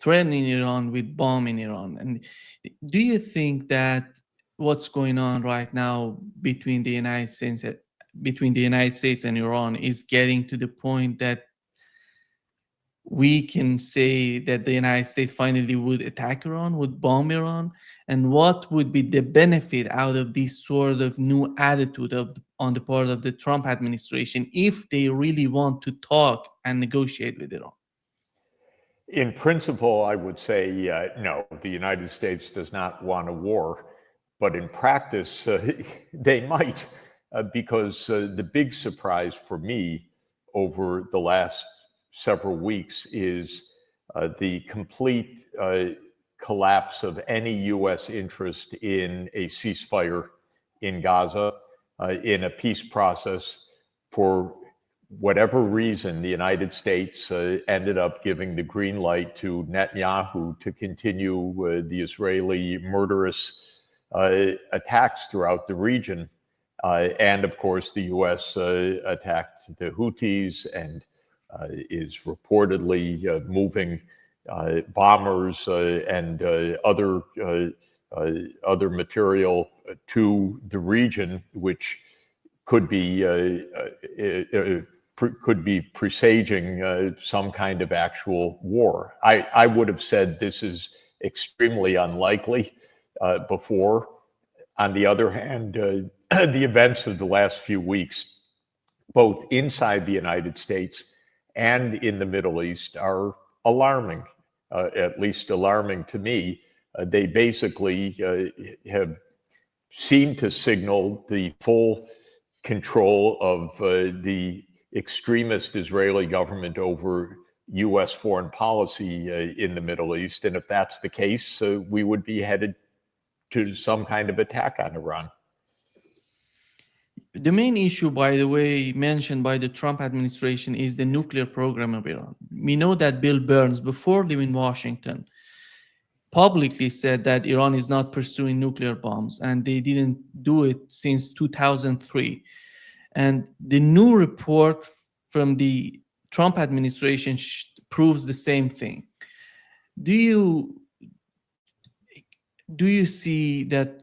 threatening Iran with bombing Iran. And do you think that what's going on right now between the United States and Iran is getting to the point that we can say that the United States finally would attack Iran, would bomb Iran? And what would be the benefit out of this sort of new attitude on the part of the Trump administration if they really want to talk and negotiate with Iran? In principle, I would say no, the United States does not want a war, but in practice, they might, because the big surprise for me over the last several weeks is the complete collapse of any U.S. interest in a ceasefire in Gaza, in a peace process. For whatever reason, the United States ended up giving the green light to Netanyahu to continue the Israeli murderous attacks throughout the region. And of course, the U.S. attacked the Houthis and is reportedly moving bombers and other material to the region, which could be presaging some kind of actual war. I would have said this is extremely unlikely before. On the other hand, the events of the last few weeks, both inside the United States and in the Middle East, are alarming, at least alarming to me. They basically have seemed to signal the full control of the extremist Israeli government over U.S. foreign policy in the Middle East. And if that's the case, we would be headed to some kind of attack on Iran. The main issue, by the way, mentioned by the Trump administration is the nuclear program of Iran. We know that Bill Burns, before leaving Washington, publicly said that Iran is not pursuing nuclear bombs, and they didn't do it since 2003. And the new report from the Trump administration proves the same thing. Do you see that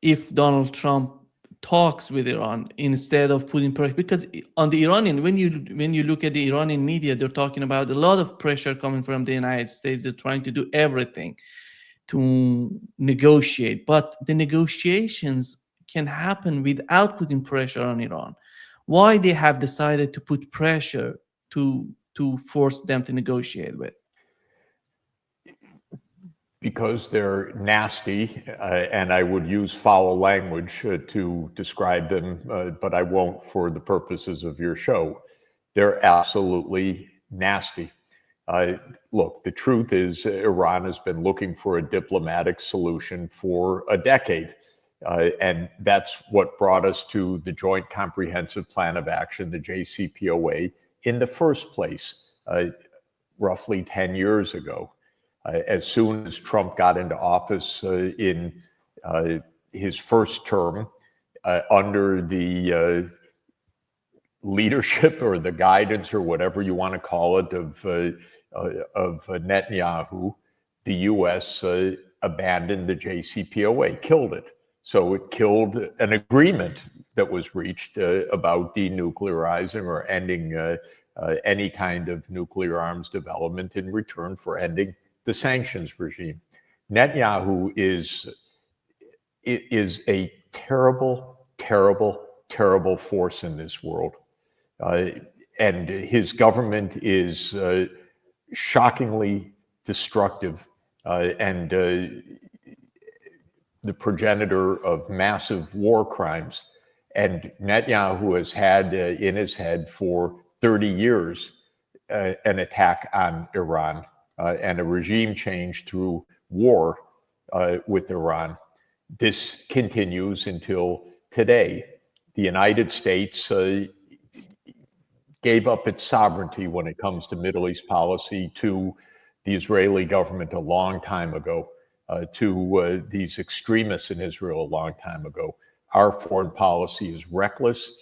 if Donald Trump talks with Iran instead of putting pressure, because on the Iranian, when you look at the Iranian media, they're talking about a lot of pressure coming from the United States. They're trying to do everything to negotiate, but the negotiations can happen without putting pressure on Iran. Why they have decided to put pressure to force them to negotiate with? Because they're nasty, and I would use foul language to describe them, but I won't for the purposes of your show. They're absolutely nasty. Look, the truth is Iran has been looking for a diplomatic solution for a decade. And that's what brought us to the Joint Comprehensive Plan of Action, the JCPOA, in the first place, roughly 10 years ago. As soon as Trump got into office in his first term, under the leadership or the guidance or whatever you want to call it of Netanyahu, the U.S. Abandoned the JCPOA, killed it. So it killed an agreement that was reached about denuclearizing or ending any kind of nuclear arms development in return for ending the sanctions regime. Netanyahu is a terrible, terrible, terrible force in this world. And his government is shockingly destructive and the progenitor of massive war crimes. And Netanyahu has had in his head for 30 years an attack on Iran and a regime change through war with Iran. This continues until today. The United States gave up its sovereignty when it comes to Middle East policy to the Israeli government a long time ago, to these extremists in Israel a long time ago. Our foreign policy is reckless,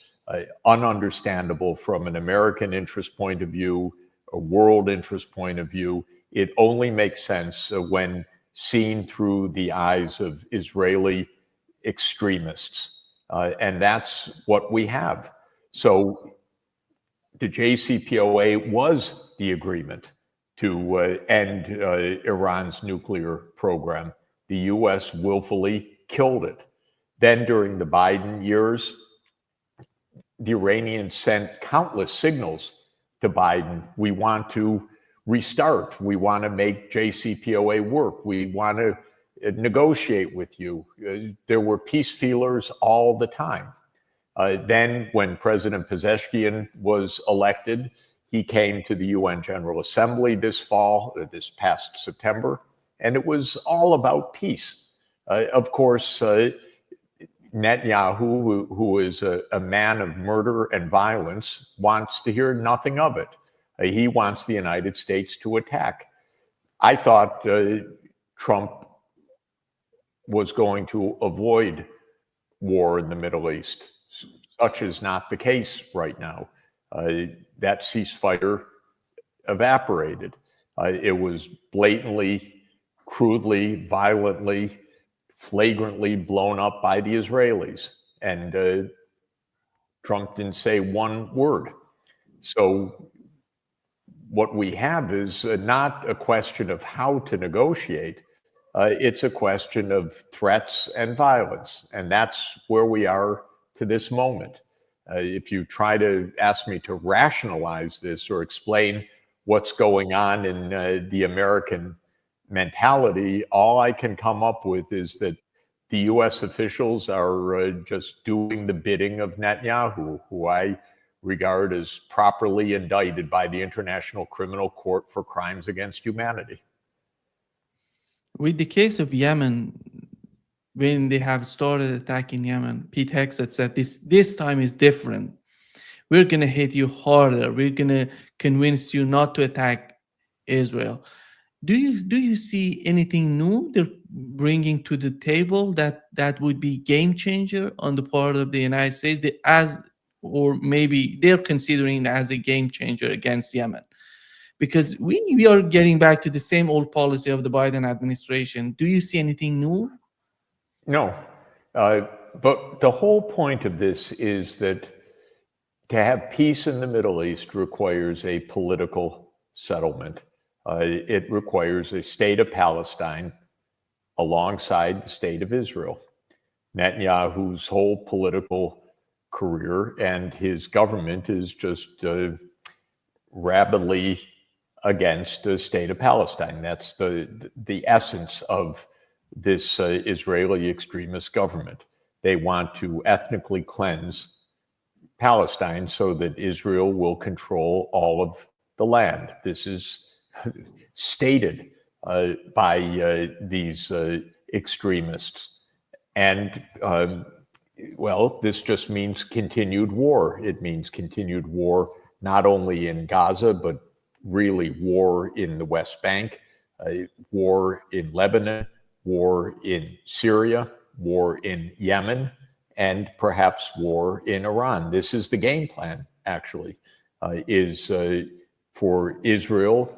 ununderstandable from an American interest point of view, a world interest point of view. It only makes sense when seen through the eyes of Israeli extremists. And that's what we have. So the JCPOA was the agreement to end Iran's nuclear program. The US willfully killed it. Then during the Biden years, the Iranians sent countless signals to Biden. We want to restart. We want to make JCPOA work. We want to negotiate with you. There were peace feelers all the time. Then when President Pezeshkian was elected, he came to the UN General Assembly this past September, and it was all about peace. Of course, Netanyahu, who is a man of murder and violence, wants to hear nothing of it. He wants the United States to attack. I thought Trump was going to avoid war in the Middle East. Such is not the case right now. That ceasefire evaporated. It was blatantly, crudely, violently, flagrantly blown up by the Israelis. And Trump didn't say one word. So what we have is not a question of how to negotiate. It's a question of threats and violence. And that's where we are to this moment. If you try to ask me to rationalize this or explain what's going on in the American mentality, all I can come up with is that the US officials are just doing the bidding of Netanyahu, who I regard as properly indicted by the International Criminal Court for crimes against humanity. With the case of Yemen, when they have started attacking Yemen, Pete Hegseth said this time is different. We're going to hit you harder. We're going to convince you not to attack Israel. Do you see anything new they're bringing to the table that would be game changer on the part of the United States, or maybe they're considering as a game changer against Yemen? Because we are getting back to the same old policy of the Biden administration. Do you see anything new? No, but the whole point of this is that to have peace in the Middle East requires a political settlement. It requires a state of Palestine alongside the state of Israel. Netanyahu's whole political career and his government is just rabidly against the state of Palestine. That's the essence of this Israeli extremist government. They want to ethnically cleanse Palestine so that Israel will control all of the land. This is stated by these extremists. And, well, this just means continued war. It means continued war not only in Gaza, but really war in the West Bank, war in Lebanon, war in Syria, war in Yemen, and perhaps war in Iran. This is the game plan, actually, is for Israel,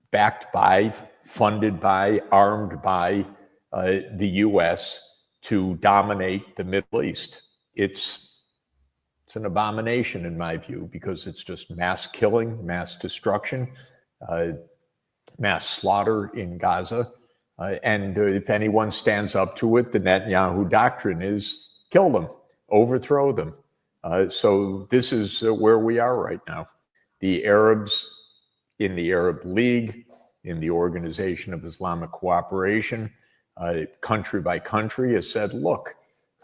backed by, funded by, armed by the US to dominate the Middle East. It's an abomination in my view, because it's just mass killing, mass destruction, mass slaughter in Gaza. And if anyone stands up to it, the Netanyahu doctrine is kill them, overthrow them. So this is where we are right now. The Arabs in the Arab League, in the Organization of Islamic Cooperation, country by country has said, look,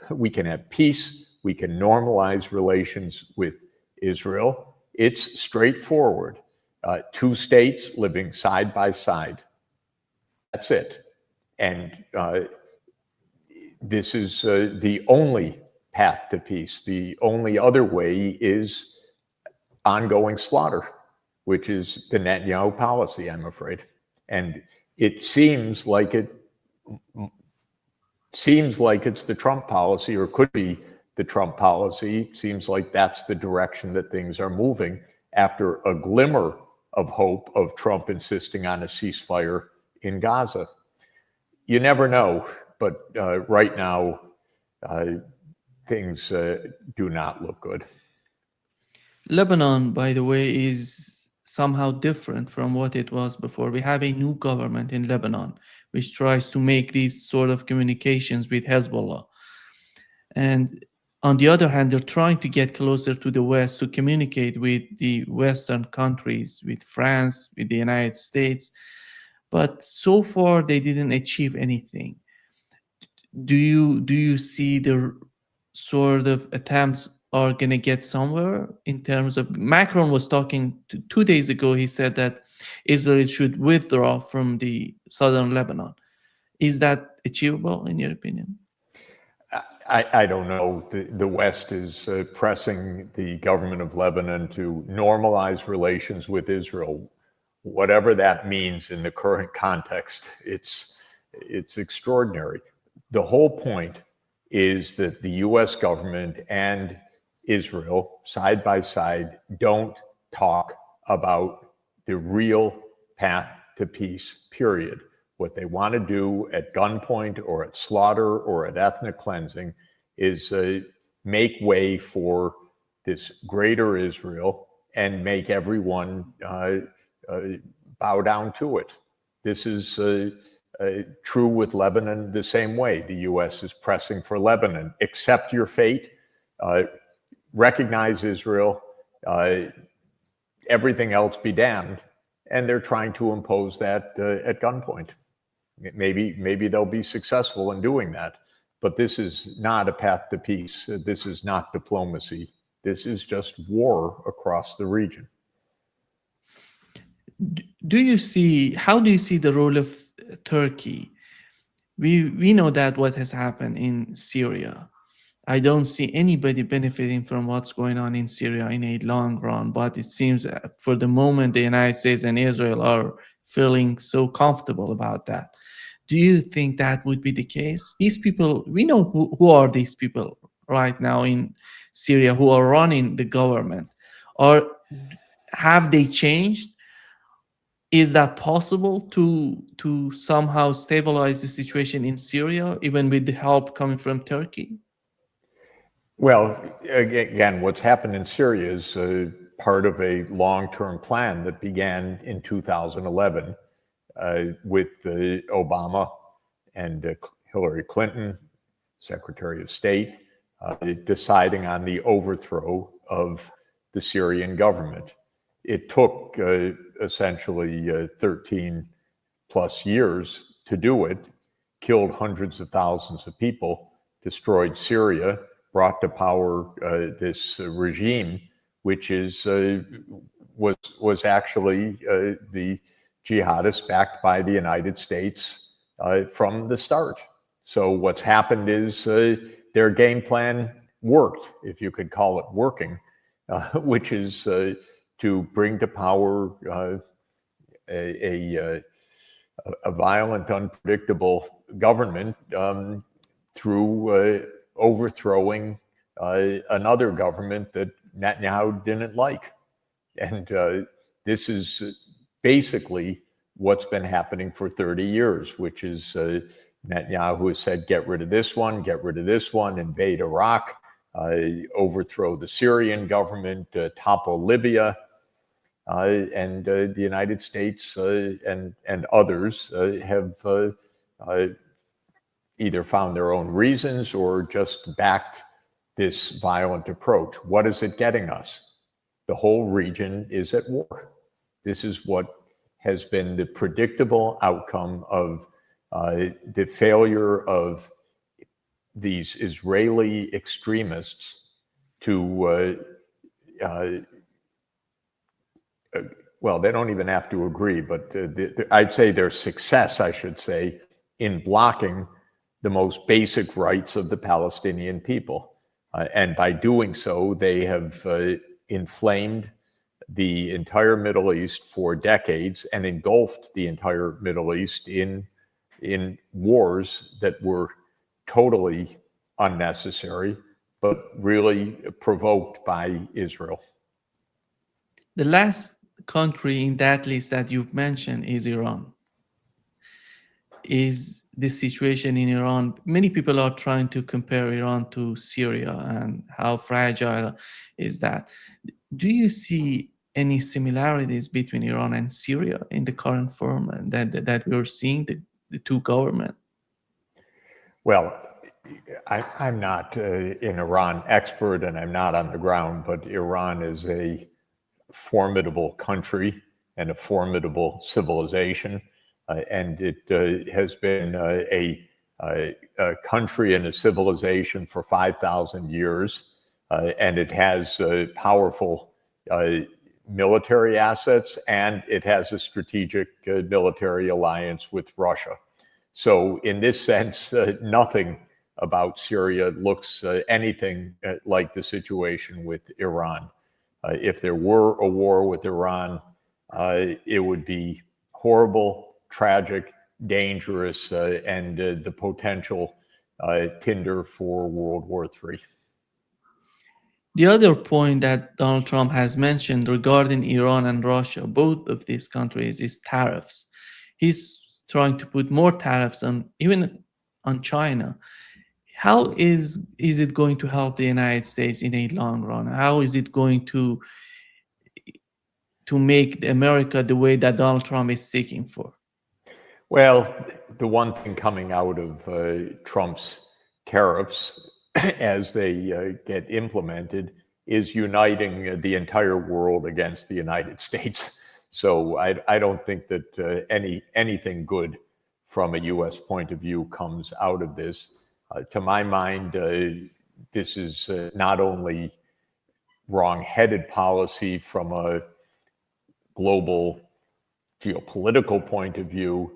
we can have peace, we can normalize relations with Israel. It's straightforward. Two states living side by side. That's it. And this is the only path to peace. The only other way is ongoing slaughter, which is the Netanyahu policy, I'm afraid. And it seems like it's the Trump policy, or could be the Trump policy. It seems like that's the direction that things are moving after a glimmer of hope of Trump insisting on a ceasefire in Gaza. You never know, but right now, things do not look good. Lebanon, by the way, is somehow different from what it was before. We have a new government in Lebanon, which tries to make these sort of communications with Hezbollah. And on the other hand, they're trying to get closer to the West to communicate with the Western countries, with France, with the United States. But so far, they didn't achieve anything. Do you see the sort of attempts are going to get somewhere in terms of Macron was talking 2 days ago. He said that Israel should withdraw from the southern Lebanon. Is that achievable in your opinion? I don't know. The West is pressing the government of Lebanon to normalize relations with Israel, whatever that means in the current context. It's extraordinary. The whole point is that the US government and Israel, side by side, don't talk about the real path to peace, period. What they want to do at gunpoint or at slaughter or at ethnic cleansing is make way for this greater Israel and make everyone bow down to it. This is true with Lebanon the same way. The US is pressing for Lebanon. Accept your fate, recognize Israel, everything else be damned. And they're trying to impose that at gunpoint. Maybe they'll be successful in doing that. But this is not a path to peace. This is not diplomacy. This is just war across the region. How do you see the role of Turkey? We know that what has happened in Syria. I don't see anybody benefiting from what's going on in Syria in a long run, but it seems for the moment the United States and Israel are feeling so comfortable about that. Do you think that would be the case? These people, we know who are these people right now in Syria who are running the government, or have they changed? Is that possible to somehow stabilize the situation in Syria, even with the help coming from Turkey? Well, again, what's happened in Syria is part of a long-term plan that began in 2011 with Obama and Hillary Clinton, Secretary of State, deciding on the overthrow of the Syrian government. It took essentially 13 plus years to do it, killed hundreds of thousands of people, destroyed Syria, brought to power this regime, which was actually the jihadists backed by the United States from the start. So what's happened is their game plan worked, if you could call it working, which is to bring to power a violent, unpredictable government through overthrowing another government that Netanyahu didn't like. And this is basically what's been happening for 30 years, which is Netanyahu has said, get rid of this one, invade Iraq, overthrow the Syrian government, topple Libya. And the United States and others have either found their own reasons or just backed this violent approach. What is it getting us? The whole region is at war. This is what has been the predictable outcome of the failure of these Israeli extremists to well, they don't even have to agree, but I'd say their success, I should say, in blocking the most basic rights of the Palestinian people. And by doing so, they have inflamed the entire Middle East for decades and engulfed the entire Middle East in wars that were totally unnecessary, but really provoked by Israel. The last country in that list that you've mentioned is Iran. Is the situation in Iran? Many people are trying to compare Iran to Syria and how fragile is that. Do you see any similarities between Iran and Syria in the current form and that we're seeing the two governments? Well, I'm not an Iran expert and I'm not on the ground, but Iran is a formidable country and a formidable civilization. And it has been a country and a civilization for 5,000 years. And it has powerful military assets, and it has a strategic military alliance with Russia. So in this sense, nothing about Syria looks anything like the situation with Iran. If there were a war with Iran, it would be horrible, tragic, dangerous, and the potential tinder for World War III. The other point that Donald Trump has mentioned regarding Iran and Russia, both of these countries, is tariffs. He's trying to put more tariffs on even on China. How is it going to help the United States in a long run? How is it going to make America the way that Donald Trump is seeking for? Well, the one thing coming out of Trump's tariffs as they get implemented is uniting the entire world against the United States. So I don't think that anything good from a U.S. point of view comes out of this. To my mind, this is not only wrong-headed policy from a global geopolitical point of view,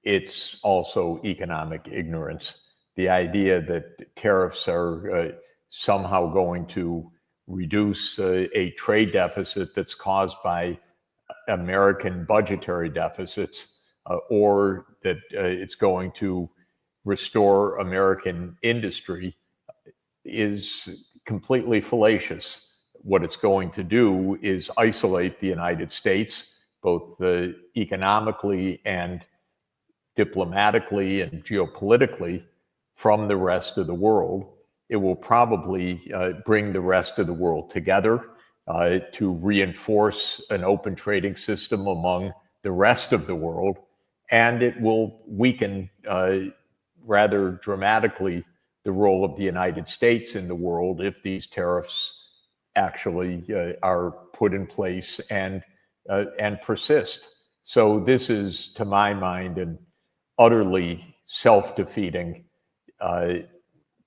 it's also economic ignorance. The idea that tariffs are somehow going to reduce a trade deficit that's caused by American budgetary deficits, or that it's going to restore American industry is completely fallacious. What it's going to do is isolate the United States, both economically and diplomatically and geopolitically, from the rest of the world. It will probably bring the rest of the world together to reinforce an open trading system among the rest of the world, and it will weaken rather dramatically the role of the United States in the world if these tariffs actually are put in place and persist. So this is, to my mind, an utterly self-defeating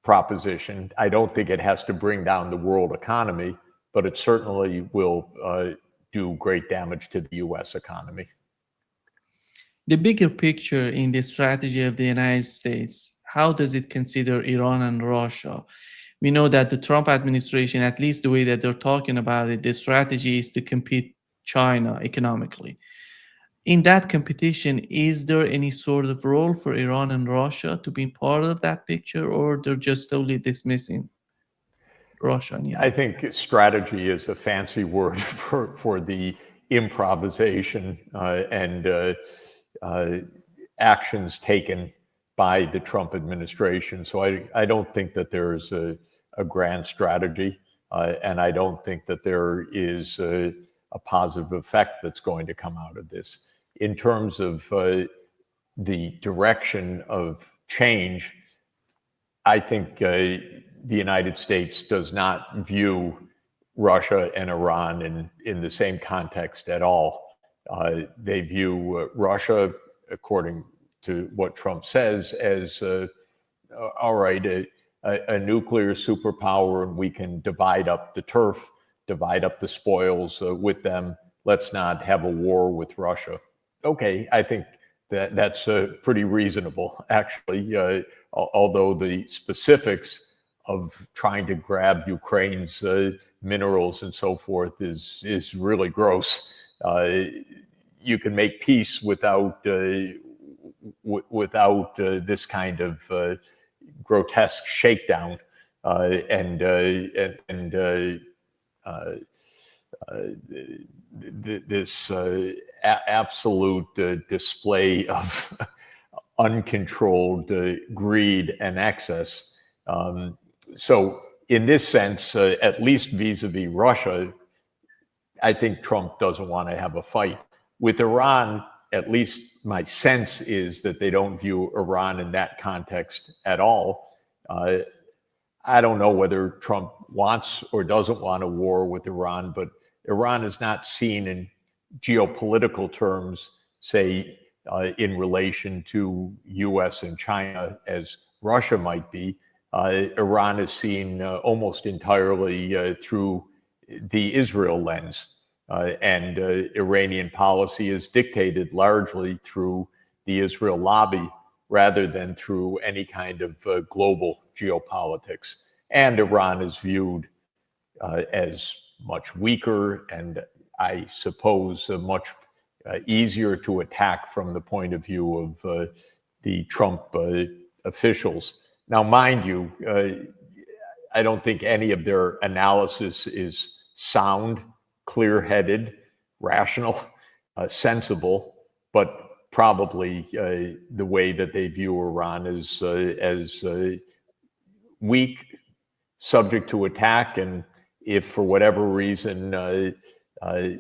proposition. I don't think it has to bring down the world economy, but it certainly will do great damage to the U.S. economy. The bigger picture in the strategy of the United States, how does it consider Iran and Russia? We know that the Trump administration, at least the way that they're talking about it, the strategy is to compete China economically. In that competition, is there any sort of role for Iran and Russia to be part of that picture, or they're just totally dismissing Russia and Iran? I think strategy is a fancy word for the improvisation and actions taken by the Trump administration. So I don't think that there's a grand strategy, and I don't think that there is a positive effect that's going to come out of this. In terms of the direction of change, I think the United States does not view Russia and Iran in the same context at all. They view Russia, according to what Trump says, as all right, a nuclear superpower, and we can divide up the turf, divide up the spoils with them. Let's not have a war with Russia. Okay, I think that's pretty reasonable, actually, although the specifics of trying to grab Ukraine's minerals and so forth is really gross. You can make peace without this kind of grotesque shakedown and this absolute display of uncontrolled greed and excess. So in this sense, at least vis-a-vis Russia, I think Trump doesn't want to have a fight. With Iran, at least my sense is that they don't view Iran in that context at all. I don't know whether Trump wants or doesn't want a war with Iran, but Iran is not seen in geopolitical terms, say, in relation to US and China as Russia might be. Iran is seen almost entirely through the Israel lens. And Iranian policy is dictated largely through the Israel lobby rather than through any kind of global geopolitics. And Iran is viewed as much weaker and I suppose much easier to attack from the point of view of the Trump officials. Now, mind you, I don't think any of their analysis is sound, clear-headed, rational, sensible, but probably the way that they view Iran is as weak, subject to attack, and if for whatever reason the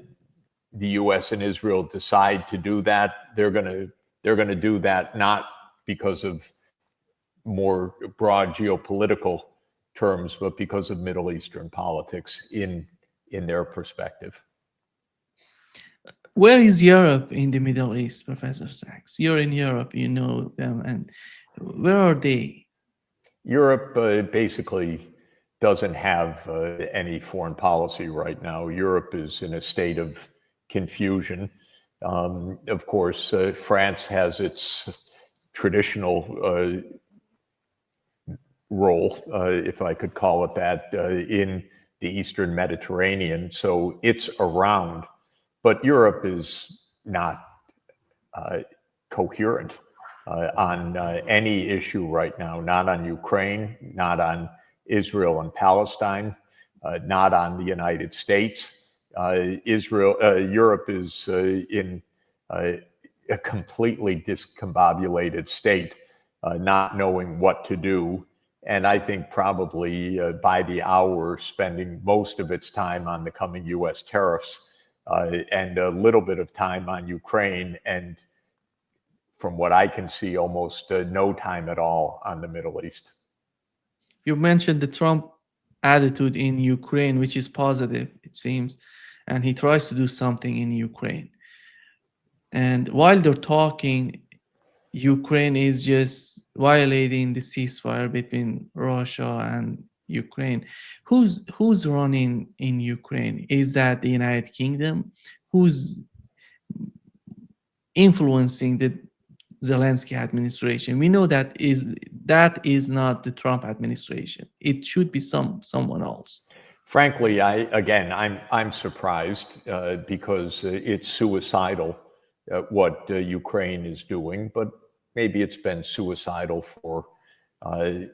U.S. and Israel decide to do that, they're going to do that not because of more broad geopolitical terms, but because of Middle Eastern politics in their perspective. Where is Europe in the Middle East, Professor Sachs? You're in Europe, you know them, and where are they? Europe basically doesn't have any foreign policy right now. Europe is in a state of confusion. Of course, France has its traditional role, if I could call it that, in the Eastern Mediterranean. So it's around, but Europe is not coherent on any issue right now, not on Ukraine, not on Israel and Palestine, not on the United States. Europe is in a completely discombobulated state, not knowing what to do. And I think probably by the hour spending most of its time on the coming US tariffs and a little bit of time on Ukraine, and from what I can see, almost no time at all on the Middle East. You mentioned the Trump attitude in Ukraine, which is positive, it seems, and he tries to do something in Ukraine. And while they're talking, Ukraine is just violating the ceasefire between Russia and Ukraine. Who's running in Ukraine? Is that the United Kingdom? Who's influencing the Zelensky administration? We know that is not the Trump administration. It should be someone else. Frankly, I'm surprised because it's suicidal what Ukraine is doing, but maybe it's been suicidal for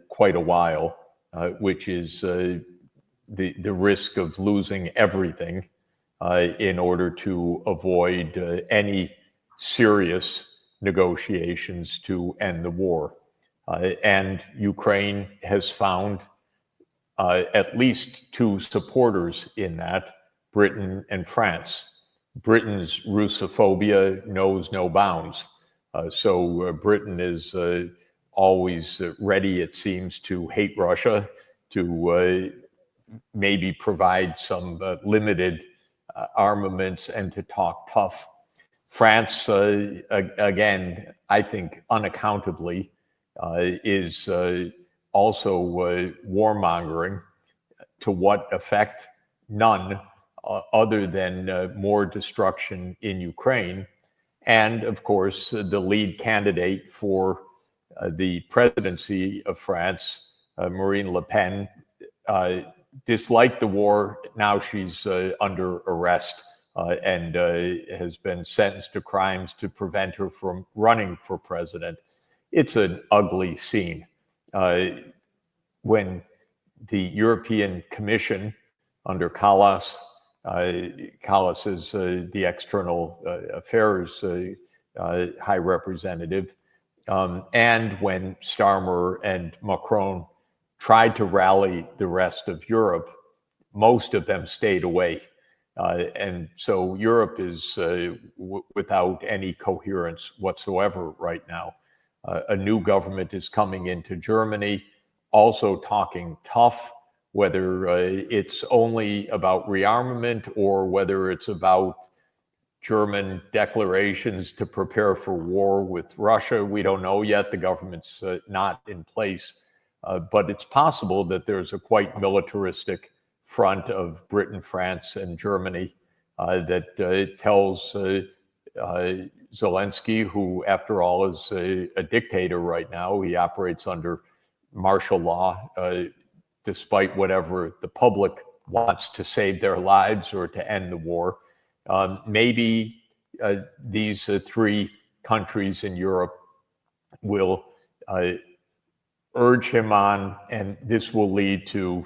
quite a while, which is the risk of losing everything in order to avoid any serious negotiations to end the war. And Ukraine has found at least two supporters in that, Britain and France. Britain's Russophobia knows no bounds. So Britain is always ready, it seems, to hate Russia, to maybe provide some limited armaments and to talk tough. France, again, I think unaccountably, is also warmongering. To what effect? None, other than more destruction in Ukraine. And of course, the lead candidate for the presidency of France, Marine Le Pen, disliked the war. Now she's under arrest and has been sentenced to crimes to prevent her from running for president. It's an ugly scene. When the European Commission under Kallas Collis's the external affairs high representative, and when Starmer and Macron tried to rally the rest of Europe, most of them stayed away. And so Europe is without any coherence whatsoever right now. A new government is coming into Germany, also talking tough, whether it's only about rearmament or whether it's about German declarations to prepare for war with Russia. We don't know yet. The government's not in place. But it's possible that there's a quite militaristic front of Britain, France, and Germany that tells Zelensky, who, after all, is a dictator right now. He operates under martial law, despite whatever the public wants to save their lives or to end the war. Maybe these three countries in Europe will urge him on, and this will lead to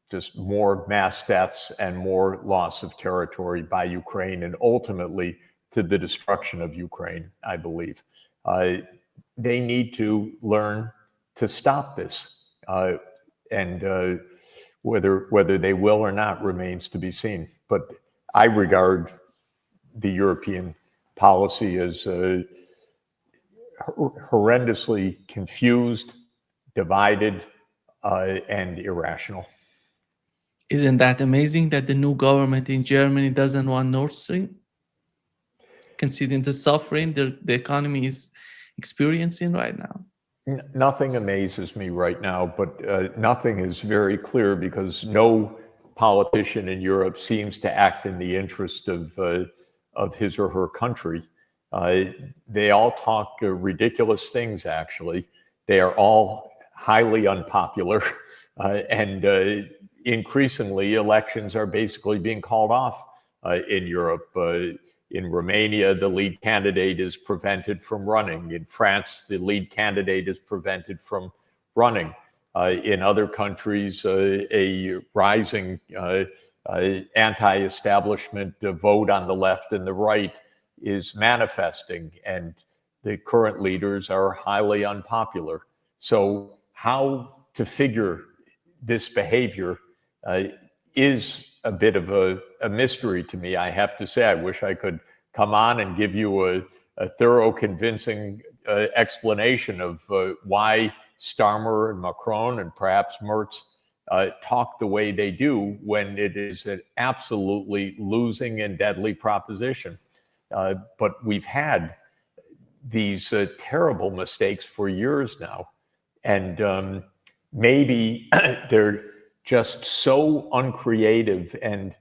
just more mass deaths and more loss of territory by Ukraine, and ultimately to the destruction of Ukraine, I believe. They need to learn to stop this, and whether they will or not remains to be seen. But I regard the European policy as horrendously confused, divided, and irrational. Isn't that amazing that the new government in Germany doesn't want Nord Stream? Considering the suffering the economy is experiencing right now. Nothing amazes me right now, but nothing is very clear because no politician in Europe seems to act in the interest of his or her country. They all talk ridiculous things, actually. They are all highly unpopular, and increasingly elections are basically being called off in Europe. In Romania, the lead candidate is prevented from running. In France, the lead candidate is prevented from running. In other countries, a rising anti-establishment vote on the left and the right is manifesting, and the current leaders are highly unpopular. So how to figure this behavior is a bit of a mystery to me, I have to say. I wish I could come on and give you a thorough, convincing explanation of why Starmer and Macron and perhaps Merz talk the way they do when it is an absolutely losing and deadly proposition. But we've had these terrible mistakes for years now. And maybe they're just so uncreative and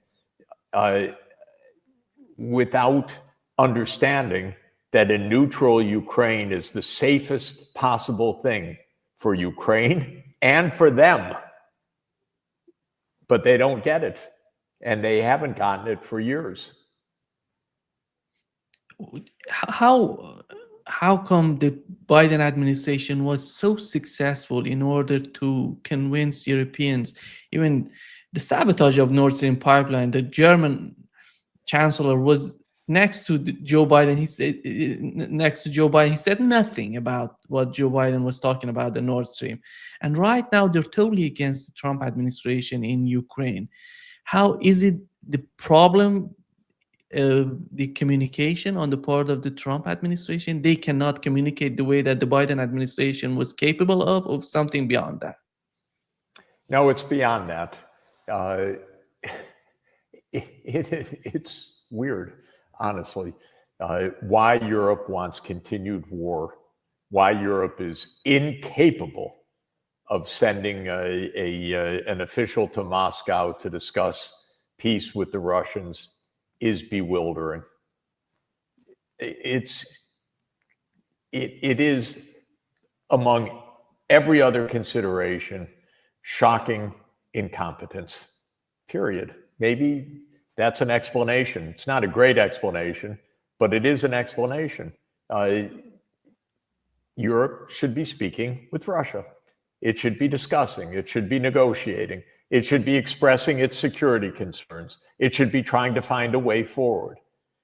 without understanding that a neutral Ukraine is the safest possible thing for Ukraine and for them. But they don't get it, and they haven't gotten it for years. How come the Biden administration was so successful in order to convince Europeans? Even the sabotage of Nord Stream pipeline, the German chancellor was next to Joe Biden. He said nothing about what Joe Biden was talking about, the Nord Stream. And right now they're totally against the Trump administration in Ukraine. How is it the problem? The communication on the part of the Trump administration, they cannot communicate the way that the Biden administration was capable of, or something beyond that? No, it's beyond that. It's weird, honestly. Why Europe wants continued war, why Europe is incapable of sending an official to Moscow to discuss peace with the Russians is bewildering. It is, among every other consideration, shocking incompetence, period. Maybe that's an explanation. It's not a great explanation, but it is an explanation. Europe should be speaking with Russia. It should be discussing. It should be negotiating. It should be expressing its security concerns. It should be trying to find a way forward.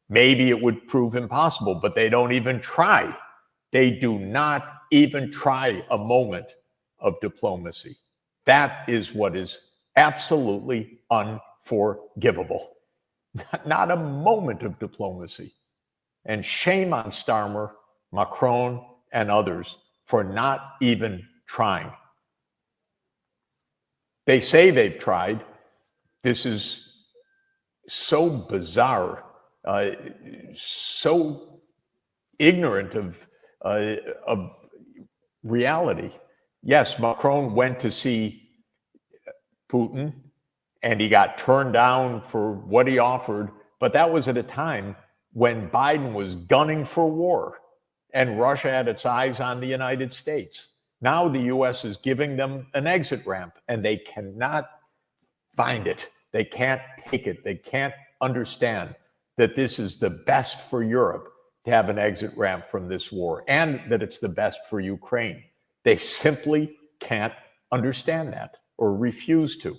Maybe it would prove impossible, but they don't even try. They do not even try a moment of diplomacy. That is what is absolutely unforgivable. Not a moment of diplomacy. And shame on Starmer, Macron, and others for not even trying. They say they've tried. This is so bizarre, so ignorant of reality. Yes, Macron went to see Putin, and he got turned down for what he offered, but that was at a time when Biden was gunning for war and Russia had its eyes on the United States. Now the US is giving them an exit ramp, and they cannot find it. They can't take it. They can't understand that this is the best for Europe to have an exit ramp from this war, and that it's the best for Ukraine. They simply can't understand that, or refuse to.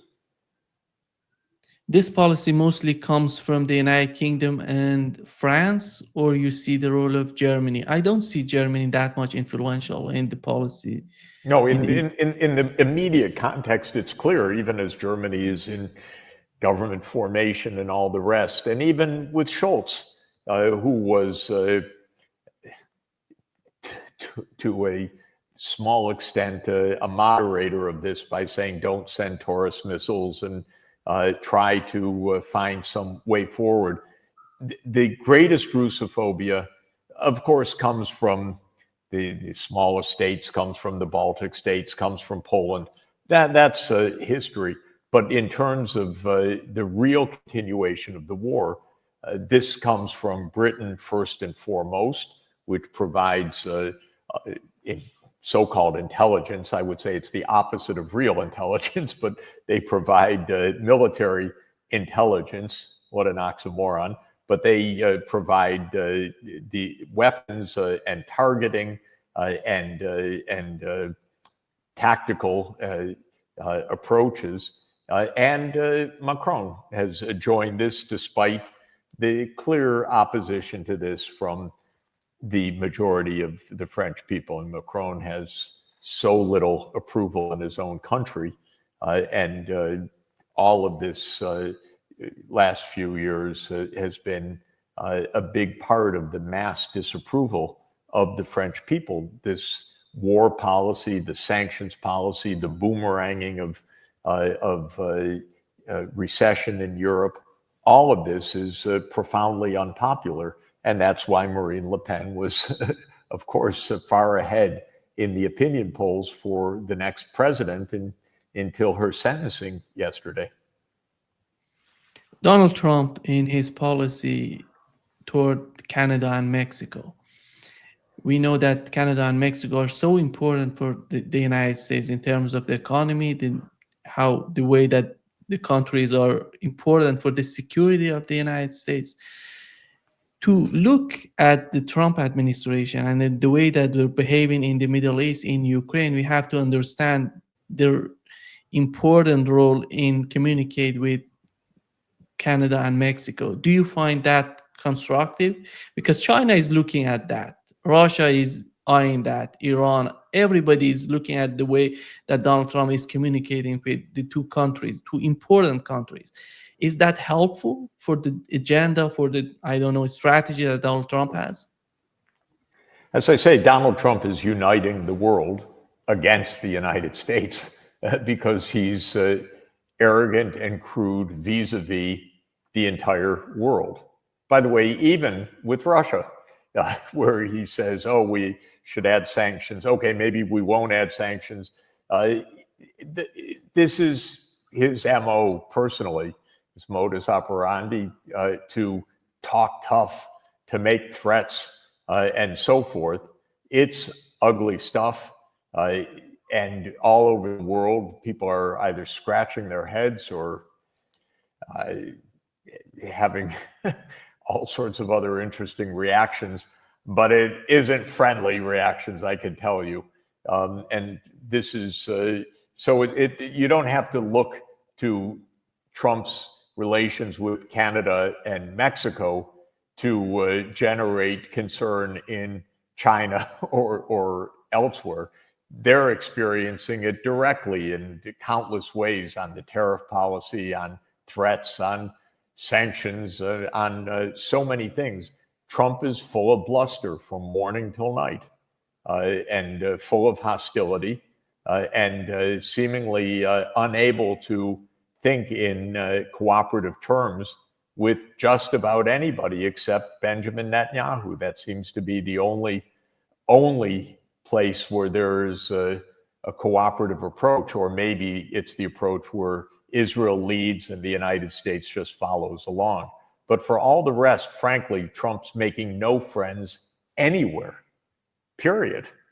This policy mostly comes from the United Kingdom and France, or you see the role of Germany? I don't see Germany that much influential in the policy. No, in the immediate context, it's clear, even as Germany is in government formation and all the rest, and even with Scholz, who was, to a small extent, a moderator of this by saying, don't send Taurus missiles and try to find some way forward. The greatest Russophobia, of course, comes from the smallest states, comes from the Baltic states, comes from Poland. That's history. But in terms of the real continuation of the war, this comes from Britain first and foremost, which provides so-called intelligence. I would say it's the opposite of real intelligence, but they provide military intelligence. What an oxymoron. But they provide the weapons and targeting and tactical approaches. And Macron has joined this despite the clear opposition to this from the majority of the French people. And Macron has so little approval in his own country. And all of this last few years has been a big part of the mass disapproval of the French people. This war policy, the sanctions policy, the boomeranging of recession in Europe, all of this is profoundly unpopular. And that's why Marine Le Pen was, of course, far ahead in the opinion polls for the next president until her sentencing yesterday. Donald Trump, in his policy toward Canada and Mexico, we know that Canada and Mexico are so important for the United States in terms of the economy, the way that the countries are important for the security of the United States. To look at the Trump administration and the way that they're behaving in the Middle East, in Ukraine, we have to understand their important role in communicate with Canada and Mexico. Do you find that constructive? Because China is looking at that. Russia is eyeing that. Iran, everybody is looking at the way that Donald Trump is communicating with the two countries, two important countries. Is that helpful for the agenda, for the, strategy that Donald Trump has? As I say, Donald Trump is uniting the world against the United States because he's arrogant and crude vis-a-vis the entire world. By the way, even with Russia, where he says, oh, we should add sanctions. Okay, maybe we won't add sanctions. This is his MO personally, his modus operandi, to talk tough, to make threats, and so forth. It's ugly stuff. And all over the world, people are either scratching their heads or having all sorts of other interesting reactions, but it isn't friendly reactions, I can tell you. And this is, so you don't have to look to Trump's relations with Canada and Mexico to generate concern in China or elsewhere. They're experiencing it directly in countless ways on the tariff policy, on threats, on sanctions, on so many things. Trump is full of bluster from morning till night, and full of hostility, and seemingly unable to think in cooperative terms with just about anybody except Benjamin Netanyahu. That seems to be the only place where there is a cooperative approach, or maybe it's the approach where Israel leads and the United States just follows along. But for all the rest, frankly, Trump's making no friends anywhere, period.